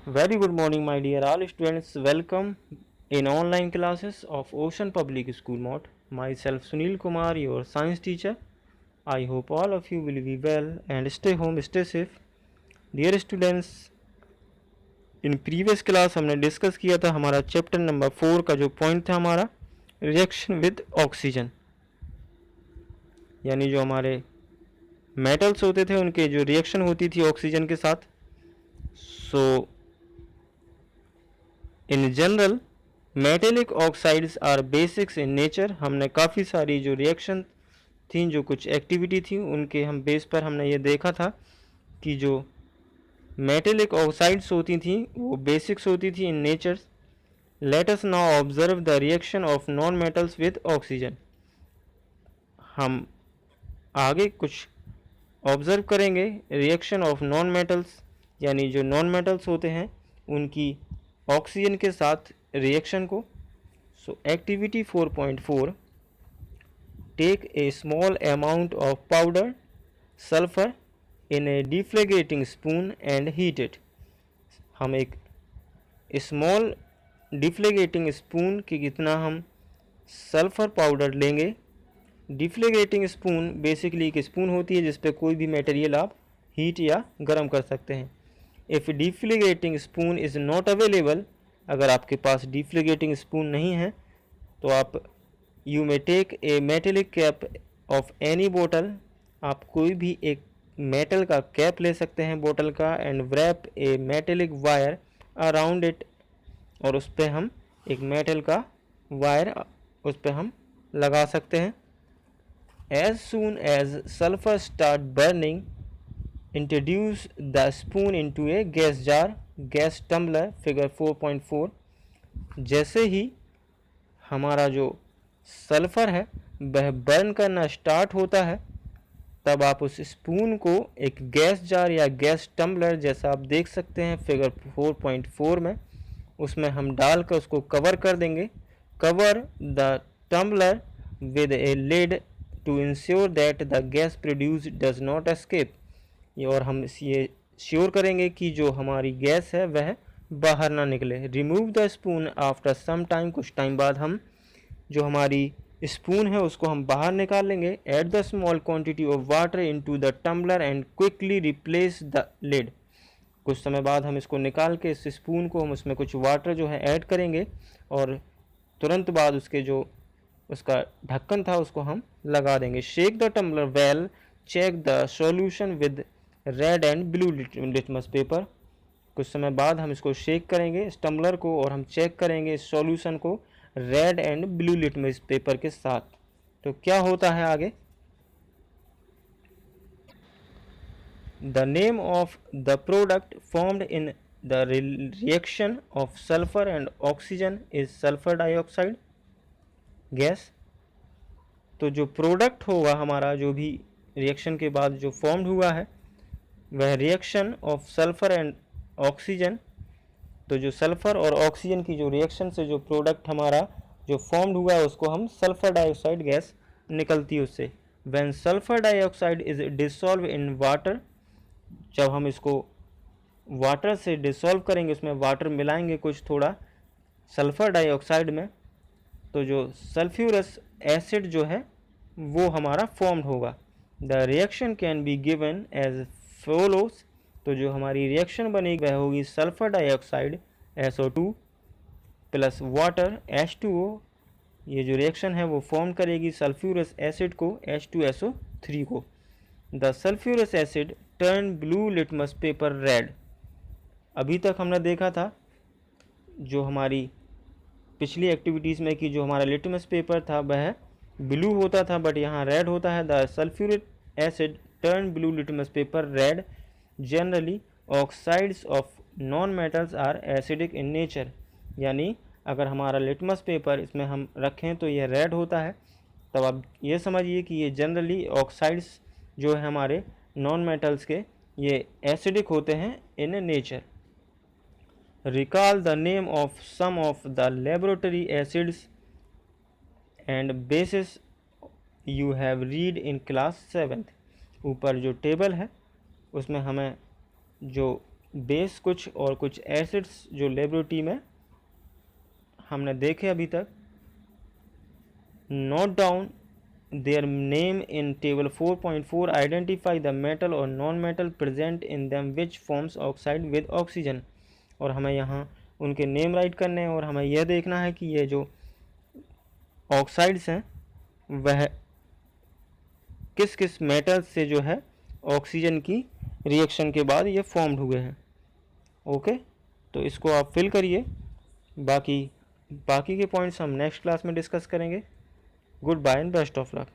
Very good morning, my dear all students. Welcome in online classes of Ocean Public School Mode. Myself Sunil Kumar, your science teacher. I hope all of you will be well and stay home, stay safe. Dear students, in previous class हमने discuss किया था हमारा chapter number 4 का जो point था हमारा reaction with oxygen, यानी जो हमारे मेटल्स होते थे उनके जो रिएक्शन होती थी ऑक्सीजन के साथ. So in general metallic oxides are basics in nature. हमने काफ़ी सारी जो रिएक्शन थी, जो कुछ एक्टिविटी थी, उनके हम बेस पर हमने ये देखा था कि जो मेटेलिक ऑक्साइड्स होती थी वो बेसिक्स होती थी in nature. Let us now observe the reaction of non metals with oxygen. हम आगे कुछ ऑब्जर्व करेंगे रिएक्शन ऑफ नॉन मेटल्स, यानी जो नॉन मेटल्स होते हैं उनकी ऑक्सीजन के साथ रिएक्शन को. So activity 4.4, take a small amount of powder sulphur in a deflagrating spoon and heat it. हम एक स्मॉल डिफ्लेगेटिंग स्पून की कितना हम सल्फर पाउडर लेंगे. डिफ्लेगेटिंग स्पून बेसिकली एक स्पून होती है जिस पे कोई भी मटेरियल आप हीट या गर्म कर सकते हैं. If deflagrating spoon is not available, अगर आपके पास डिफ्लेगेटिंग स्पून नहीं है तो आप you may take a metallic cap of any बोतल. आप कोई भी एक मेटल का कैप ले सकते हैं बोतल का, and wrap A metallic wire around it, और उस पर हम एक मेटल का वायर उस पर हम लगा सकते हैं. As soon as sulphur start burning, introduce the spoon into a gas jar, gas tumbler, figure 4.4. जैसे ही हमारा जो सल्फ़र है वह बर्न करना स्टार्ट होता है, तब आप उस स्पून को एक गैस जार या गैस टम्बलर, जैसा आप देख सकते हैं फिगर 4.4 में, उसमें हम डालकर उसको कवर कर देंगे. Cover the tumbler with a lid to ensure that the gas produced does not escape. और हम ये श्योर करेंगे कि जो हमारी गैस है वह बाहर ना निकले. Remove the spoon after some time, कुछ टाइम बाद हम जो हमारी स्पून है उसको हम बाहर निकाल लेंगे. Add the small quantity of water into the tumbler and quickly replace the lid. कुछ समय बाद हम इसको निकाल के इस स्पून को हम उसमें कुछ वाटर जो है ऐड करेंगे और तुरंत बाद उसके जो उसका ढक्कन था उसको हम लगा देंगे. Shake the tumbler well, check the solution with red and blue litmus paper. कुछ समय बाद हम इसको शेक करेंगे इस टम्बलर को और हम चेक करेंगे इस सॉल्यूशन को red and blue litmus paper के साथ. तो क्या होता है आगे. The name of the product formed in the reaction of sulphur and oxygen is sulphur dioxide gas. तो जो प्रोडक्ट होगा हमारा, जो भी रिएक्शन के बाद जो फॉर्म्ड हुआ है, वह reaction of sulphur and oxygen. तो जो सल्फ़र और ऑक्सीजन की जो रिएक्शन से जो प्रोडक्ट हमारा जो फॉर्म्ड हुआ है उसको हम सल्फ़र डाइऑक्साइड गैस निकलती है उससे. When sulphur dioxide is dissolve in water, जब हम इसको वाटर से डिसॉल्व करेंगे, उसमें वाटर मिलाएंगे कुछ थोड़ा सल्फ़र डाइऑक्साइड में, तो जो सल्फ्यूरस एसिड जो है वो हमारा फॉर्म्ड होगा. The reaction can be given as follows. तो जो हमारी रिएक्शन बनेगी वह होगी sulphur dioxide SO2 plus water H2O. ये जो रिएक्शन है वो फॉर्म करेगी सल्फ्यूरस एसिड को H2SO3 को. The sulphurous acid turn blue litmus paper red. अभी तक हमने देखा था जो हमारी पिछली एक्टिविटीज़ में कि जो हमारा लिटमस पेपर था वह ब्लू होता था, बट यहाँ रेड होता है. The sulphuric acid turn blue litmus paper red. Generally oxides of non metals are acidic in nature. यानी अगर हमारा लिटमस पेपर इसमें हम रखें तो यह रेड होता है, तब आप ये समझिए कि ये जनरली ऑक्साइड्स जो है हमारे नॉन मेटल्स के, ये एसिडिक होते हैं in nature. Recall the name of some of the laboratory acids and bases you have read in class 7th. ऊपर जो टेबल है उसमें हमें जो बेस कुछ और कुछ एसिड्स जो लेबोरेटरी में हमने देखे अभी तक, note down their name in table 4.4, identify the metal or non-metal present in them which forms oxide with oxygen। और हमें यहाँ उनके नेम राइट करने हैं और हमें यह देखना है कि ये जो ऑक्साइड्स हैं वह किस किस मेटल से जो है ऑक्सीजन की रिएक्शन के बाद ये फॉर्म्ड हुए हैं। ओके, तो इसको आप फिल करिए, बाकी के पॉइंट्स हम नेक्स्ट क्लास में डिस्कस करेंगे। Good bye and best of luck.